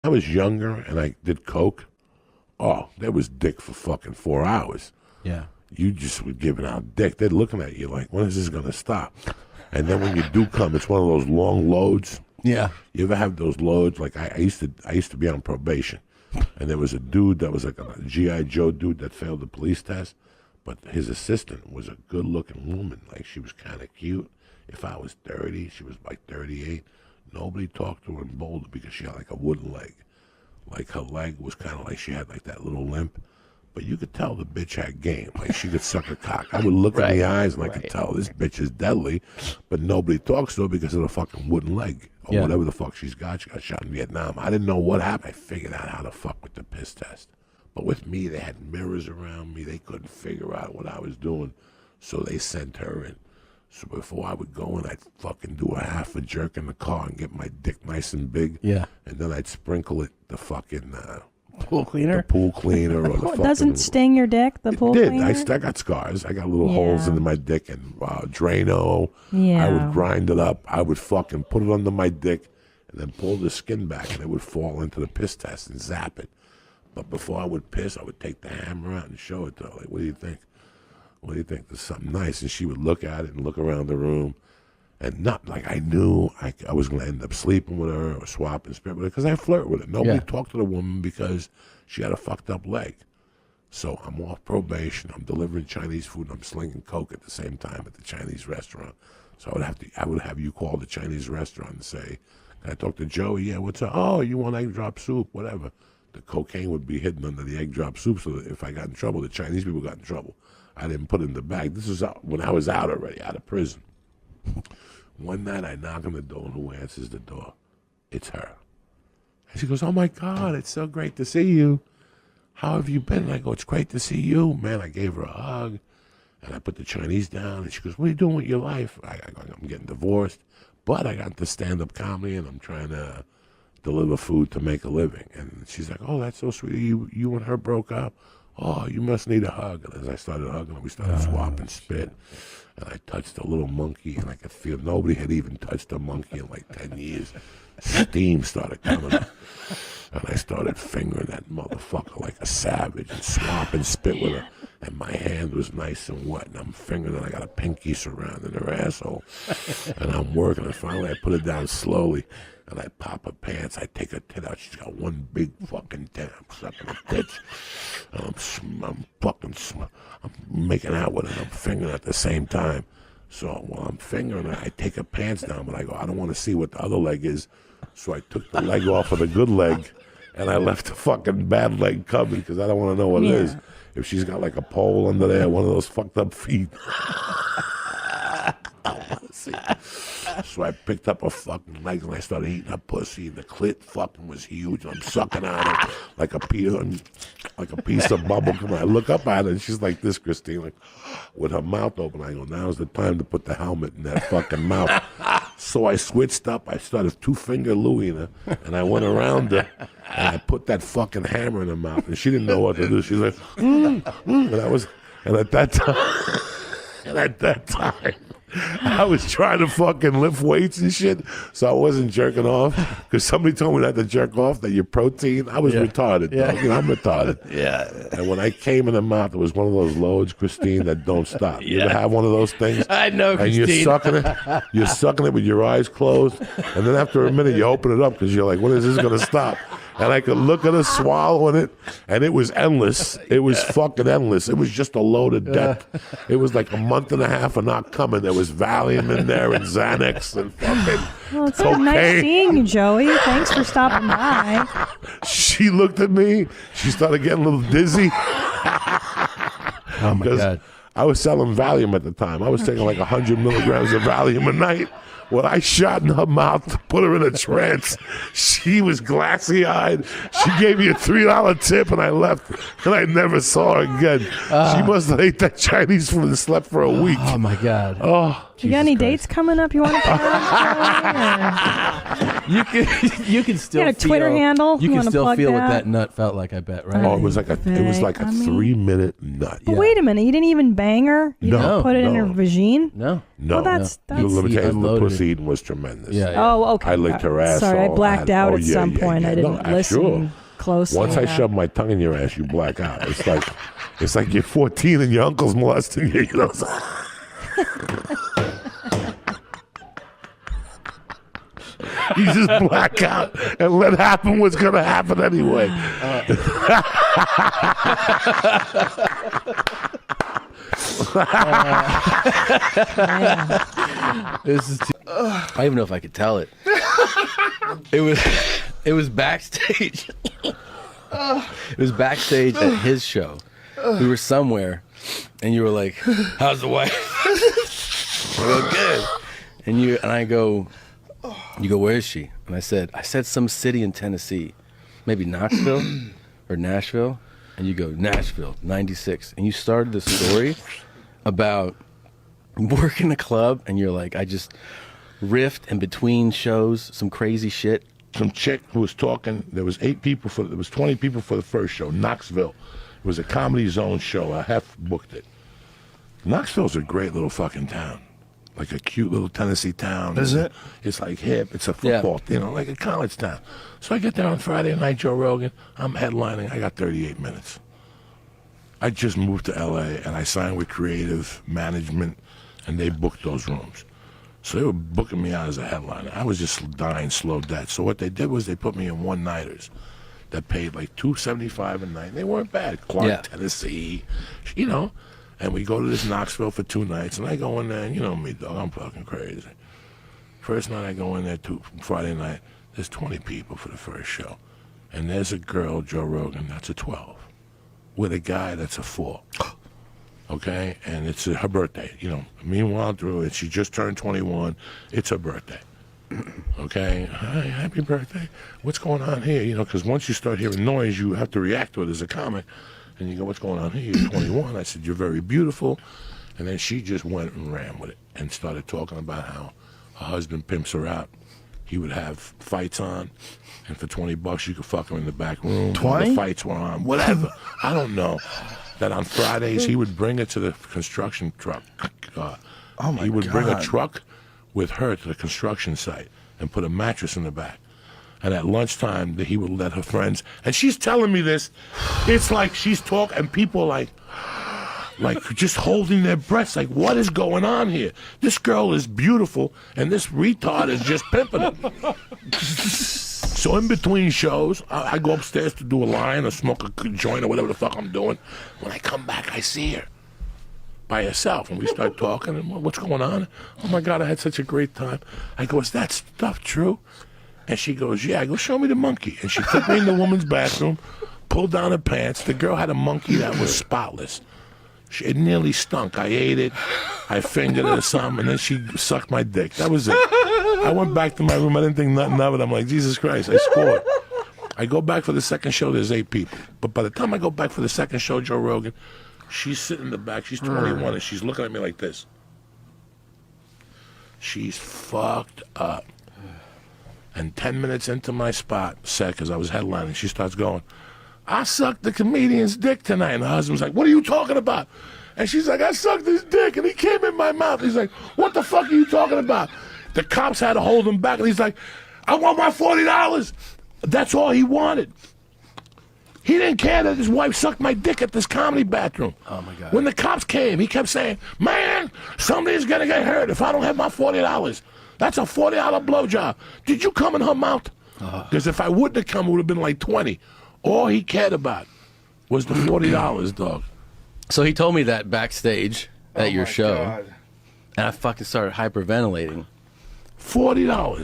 I was younger and I did coke, oh, there was dick for fucking 4 hours. Yeah. You just were giving out dick. They're looking at you like, when is this going to stop? And then when you do come, it's one of those long loads. Yeah. You ever have those loads? Like I used to be on probation, and there was a dude that was like a G.I. Joe dude that failed the police test, but his assistant was a good-looking woman. Like she was kind of cute. If I was 30, she was like 38. Nobody talked to her in Boulder because she had like a wooden leg. Like her leg was kind of like she had like that little limp. But you could tell the bitch had game. Like she could suck a cock. I would look in the eyes and I could tell this bitch is deadly. But nobody talks to her because of the fucking wooden leg. Or whatever the fuck she's got. She got shot in Vietnam. I didn't know what happened. I figured out how to fuck with the piss test. But with me, they had mirrors around me. They couldn't figure out what I was doing. So they sent her in. So before I would go in, I'd fucking do a half a jerk in the car and get my dick nice and big. Yeah. And then I'd sprinkle it the fucking pool cleaner. The pool cleaner or the fucking. Doesn't sting your dick. The pool cleaner. I got scars. I got little holes in my dick and Drano. Yeah. I would grind it up. I would fucking put it under my dick and then pull the skin back and it would fall into the piss test and zap it. But before I would piss, I would take the hammer out and show it to her. Like, what do you think? What do you think? There's something nice. And she would look at it and look around the room. And not like I knew I was going to end up sleeping with her or swapping spit with her because I flirt with her. Nobody talked to the woman because she had a fucked up leg. So I'm off probation. I'm delivering Chinese food and I'm slinging coke at the same time at the Chinese restaurant. So I would have you call the Chinese restaurant and say, can I talk to Joey? Yeah, what's up? Oh, you want egg drop soup? Whatever. The cocaine would be hidden under the egg drop soup so that if I got in trouble, the Chinese people got in trouble. I didn't put it in the bag. This was when I was out already, out of prison. One night I knock on the door and who answers the door? It's her. And she goes, oh my God, it's so great to see you. How have you been? And I go, it's great to see you. Man, I gave her a hug and I put the Chinese down and she goes, what are you doing with your life? I go, I'm getting divorced, but I got to stand-up comedy and I'm trying to deliver food to make a living. And she's like, oh, that's so sweet. You and her broke up. Oh, you must need a hug. And as I started hugging her, we started swapping spit. And I touched a little monkey, and I could feel nobody had even touched a monkey in like 10 years. Steam started coming up. And I started fingering that motherfucker like a savage and swapping spit with her. And my hand was nice and wet, and I'm fingering it. I got a pinky surrounding her asshole. And I'm working, and finally I put it down slowly. And I pop her pants. I take her tit out. She's got one big fucking tit. I'm sucking her tits. And I'm making out with her. I'm fingering at the same time. So while I'm fingering her, I take her pants down. But I go, I don't want to see what the other leg is. So I took the leg off of the good leg. And I left the fucking bad leg covered because I don't want to know what it is. If she's got like a pole under there, one of those fucked up feet. So I picked up her fucking legs and I started eating her pussy. And the clit fucking was huge. And I'm sucking on it like a piece of bubble gum. I look up at her and she's like this, Christine, like with her mouth open. I go, now's the time to put the helmet in that fucking mouth. So I switched up. I started two-finger Louie her, and I went around her and I put that fucking hammer in her mouth. And she didn't know what to do. She's like, and at that time, I was trying to fucking lift weights and shit, so I wasn't jerking off. Because somebody told me not to jerk off, that your protein. I was retarded, dog. You know, I'm retarded. Yeah. And when I came in the mouth, it was one of those loads, Christine, that don't stop. You ever have one of those things? I know, Christine. And you're sucking it with your eyes closed, and then after a minute, you open it up because you're like, when is this going to stop? And I could look at her swallowing it, and it was endless. It was fucking endless. It was just a load of death. It was like a month and a half of not coming. There was Valium in there and Xanax and fucking Well, it's cocaine. nice seeing you, Joey. Thanks for stopping by. She looked at me. She started getting a little dizzy. Oh, my God. I was selling Valium at the time. I was taking like 100 milligrams of Valium a night. When I shot in her mouth to put her in a trance, she was glassy-eyed. She gave me a $3 tip, and I left, and I never saw her again. She must have ate that Chinese food and slept for a week. Oh, my God. Oh, You got any dates coming up you want to come out? You can still You got a Twitter feel, handle? You You can wanna still plug feel what that? that nut felt like. I bet, right? Oh, it was like a 3-minute nut. But wait a minute, you didn't even bang her? You No, didn't put it in her vagine? No. No, Well, that's let me tell you, the unloaded pussy eating was tremendous. Yeah. Oh, okay. I licked her ass. Sorry, I blacked out at some point. I didn't No, listen sure. closely. Once I enough. shove my tongue in your ass, you black out. It's like you're 14 and your uncle's molesting you. You know. You just black out and let happen what's gonna happen anyway. This is. I don't even know if I could tell it. It was backstage. It was backstage at his show. We were somewhere, and you were like, "How's the wife?" I go, "Good." And I go, "You go, where is she?" And I said, some city in Tennessee, maybe Knoxville or Nashville. And you go, Nashville, 96. And you started the story about working a club, and you're like, I just riffed in between shows, some crazy shit. Some chick who was talking. There was 20 people for the first show. Knoxville. It was a Comedy Zone show. I half booked it. Knoxville's a great little fucking town. Like a cute little Tennessee town. Is it? It's like hip. It's a football, like a college town. So I get there on Friday night, Joe Rogan. I'm headlining. I got 38 minutes. I just moved to L.A. and I signed with Creative Management, and they booked those rooms. So they were booking me out as a headliner. I was just dying slow death. So what they did was they put me in one-nighters that paid like $275 a night. They weren't bad. Clark, Tennessee, And we go to this Knoxville for 2 nights, and I go in there, and you know me, dog, I'm fucking crazy. First night I go in there, Friday night, there's 20 people for the first show. And there's a girl, Joe Rogan, that's a 12, with a guy that's a 4. Okay? And it's her birthday, Meanwhile, Drew, she just turned 21. It's her birthday. Okay? Hi, happy birthday. What's going on here? Because once you start hearing noise, you have to react to it as a comic. And you go, what's going on here? You're 21. I said, you're very beautiful. And then she just went and ran with it and started talking about how her husband pimps her out. He would have fights on, and for $20 you could fuck him in the back room. 20? The fights were on. Whatever. I don't know. That on Fridays he would bring her to the construction truck. He would bring a truck with her to the construction site and put a mattress in the back. And at lunchtime, he would let her friends, and she's telling me this. It's like she's talking, and people like just holding their breaths, like, what is going on here? This girl is beautiful, and this retard is just pimping her. So in between shows, I go upstairs to do a line or smoke a joint or whatever the fuck I'm doing. When I come back, I see her by herself, and we start talking, and what's going on? Oh my God, I had such a great time. I go, is that stuff true? And she goes, yeah. I go, show me the monkey. And she took me in the woman's bathroom, pulled down her pants. The girl had a monkey that was spotless. It nearly stunk. I ate it. I fingered it or something, and then she sucked my dick. That was it. I went back to my room. I didn't think nothing of it. I'm like, Jesus Christ, I scored. I go back for the second show. There's 8 people. But by the time I go back for the second show, Joe Rogan, she's sitting in the back. She's 21, and she's looking at me like this. She's fucked up. And 10 minutes into my spot, because I was headlining, she starts going, I sucked the comedian's dick tonight. And the husband's like, what are you talking about? And she's like, I sucked his dick, and he came in my mouth. He's like, what the fuck are you talking about? The cops had to hold him back, and he's like, I want my $40. That's all he wanted. He didn't care that his wife sucked my dick at this comedy bathroom. Oh, my God. When the cops came, he kept saying, man, somebody's going to get hurt if I don't have my $40. That's a $40 blowjob. Did you come in her mouth? Because if I wouldn't have come, it would have been like 20. All he cared about was the $40, dog. So he told me that backstage at your show, God. and I fucking started hyperventilating. $40.